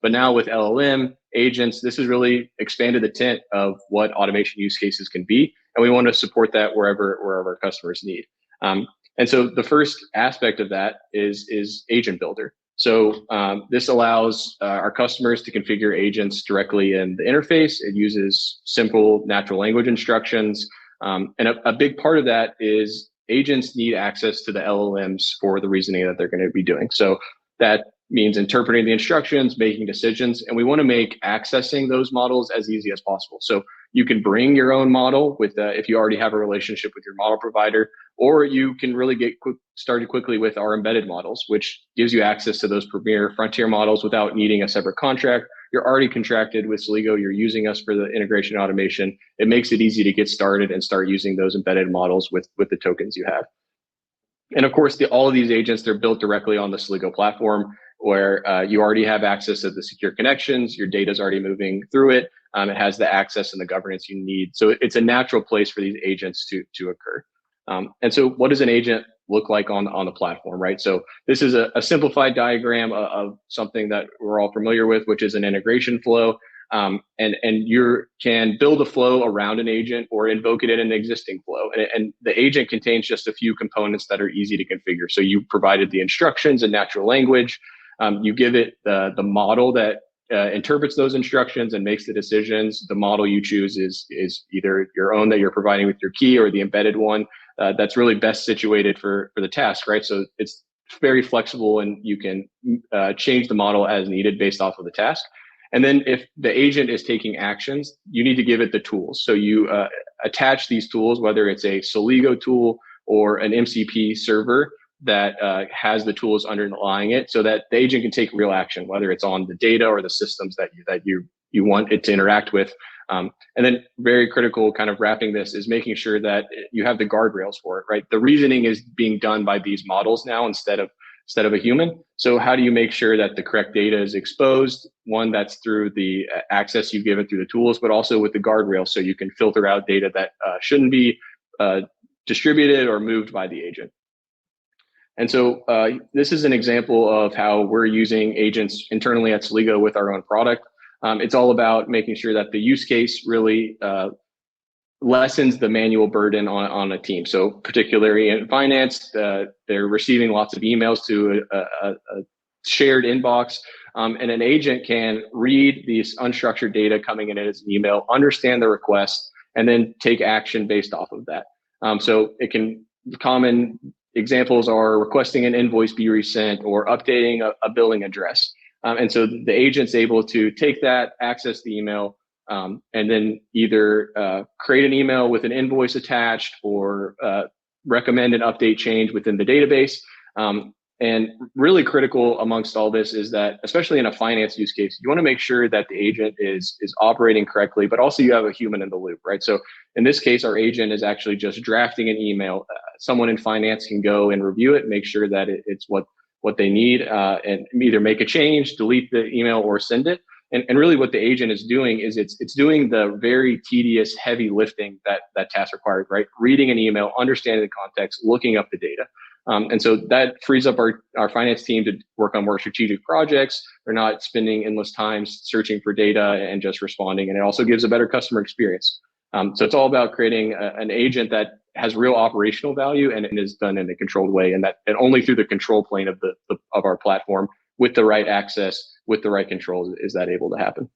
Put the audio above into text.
But now with LLM agents, this has really expanded the tent of what automation use cases can be. And we want to support that wherever our customers need. And so the first aspect of that is Agent Builder. So this allows our customers to configure agents directly in the interface. It uses simple natural language instructions. And a big part of that is agents need access to the LLMs for the reasoning that they're going to be doing. So that means interpreting the instructions, making decisions, and we want to make accessing those models as easy as possible. So you can bring your own model with if you already have a relationship with your model provider, or you can really get started quickly with our embedded models, which gives you access to those premier frontier models without needing a separate contract. You're already contracted with Celigo. You're using us for the integration automation. It makes it easy to get started and start using those embedded models with the tokens you have. And of course, all of these agents, they're built directly on the Celigo platform, where you already have access to the secure connections. Your data is already moving through it. It has the access and the governance you need. So it's a natural place for these agents to occur. And so what does an agent look like on the platform, right? So this is a simplified diagram of something that we're all familiar with, which is an integration flow. And you can build a flow around an agent or invoke it in an existing flow. And the agent contains just a few components that are easy to configure. So you provided the instructions in natural language. You give it the model that interprets those instructions and makes the decisions. The model you choose is either your own that you're providing with your key or the embedded one that's really best situated for the task, right? So it's very flexible and you can change the model as needed based off of the task. And then if the agent is taking actions, you need to give it the tools. So you attach these tools, whether it's a Celigo tool or an MCP server that has the tools underlying it, so that the agent can take real action, whether it's on the data or the systems that you want it to interact with. And then very critical, kind of wrapping this, is making sure that you have the guardrails for it, right? The reasoning is being done by these models now instead of a human. So how do you make sure that the correct data is exposed? One, that's through the access you've given through the tools, but also with the guardrails, so you can filter out data that shouldn't be distributed or moved by the agent. And so this is an example of how we're using agents internally at Celigo with our own product. It's all about making sure that the use case really lessens the manual burden on a team. So particularly in finance, they're receiving lots of emails to a shared inbox, and an agent can read these unstructured data coming in as an email, understand the request, and then take action based off of that. So it can, common examples are requesting an invoice be resent or updating a billing address. And so the agent's able to take that, access the email, and then either create an email with an invoice attached or recommend an update change within the database. And really critical amongst all this is that, especially in a finance use case, you want to make sure that the agent is operating correctly, but also you have a human in the loop, right? So in this case, our agent is actually just drafting an email. Someone in finance can go and review it, make sure that it's what they need, and either make a change, delete the email, or send it. And really what the agent is doing is it's doing the very tedious, heavy lifting that task required, right? Reading an email, understanding the context, looking up the data. And so that frees up our finance team to work on more strategic projects. They're not spending endless time searching for data and just responding. And it also gives a better customer experience. So it's all about creating an agent that has real operational value and is done in a controlled way, and only through the control plane of our platform, with the right access, with the right controls, is that able to happen.